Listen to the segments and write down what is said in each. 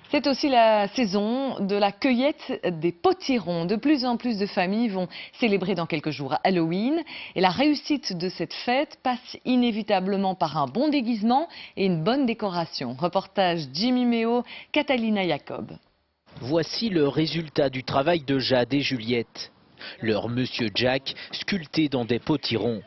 C'est aussi la saison de la cueillette des potirons. De plus en plus de familles vont célébrer dans quelques jours Halloween. Et la réussite de cette fête passe inévitablement par un bon déguisement et une bonne décoration. Reportage Jimmy Méo, Catalina Jacob. Voici le résultat du travail de Jade et Juliette. Leur Monsieur Jack sculpté dans des potirons.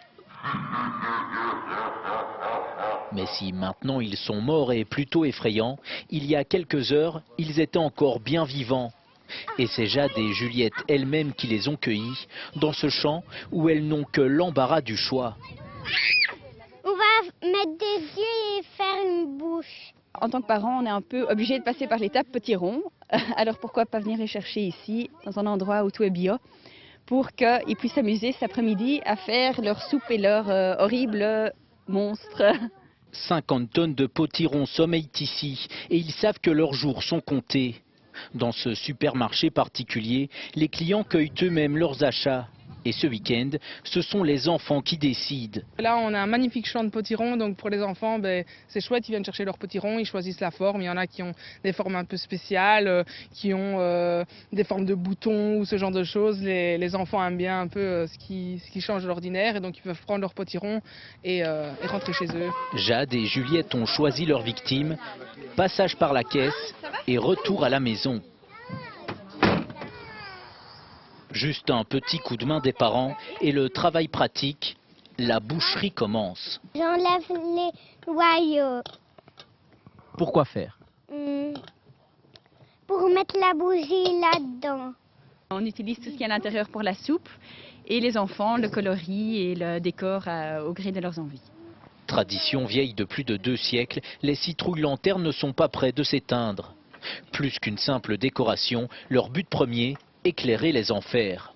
Mais si maintenant ils sont morts et plutôt effrayants, il y a quelques heures, ils étaient encore bien vivants. Et c'est Jade et Juliette elles-mêmes qui les ont cueillis dans ce champ où elles n'ont que l'embarras du choix. On va mettre des yeux et faire une bouche. En tant que parent, on est un peu obligé de passer par l'étape potiron. Alors pourquoi pas venir les chercher ici, dans un endroit où tout est bio, pour qu'ils puissent s'amuser cet après-midi à faire leur soupe et leur horrible monstre. 50 tonnes de potirons sommeillent ici et ils savent que leurs jours sont comptés. Dans ce supermarché particulier, les clients cueillent eux-mêmes leurs achats. Et ce week-end, ce sont les enfants qui décident. Là, on a un magnifique champ de potirons, donc pour les enfants, c'est chouette, ils viennent chercher leurs potirons, ils choisissent la forme. Il y en a qui ont des formes un peu spéciales, qui ont des formes de boutons ou ce genre de choses. Les enfants aiment bien un peu ce qui change de l'ordinaire, et donc ils peuvent prendre leurs potirons et rentrer chez eux. Jade et Juliette ont choisi leur victime, passage par la caisse et retour à la maison. Juste un petit coup de main des parents et le travail pratique, la boucherie commence. J'enlève les noyaux. Pourquoi faire? Pour mettre la bougie là-dedans. On utilise tout ce qui est à l'intérieur pour la soupe et les enfants le colorient et le décorent au gré de leurs envies. Tradition vieille de plus de 2 siècles, les citrouilles lanternes ne sont pas près de s'éteindre. Plus qu'une simple décoration, leur but premier, éclairer les enfers.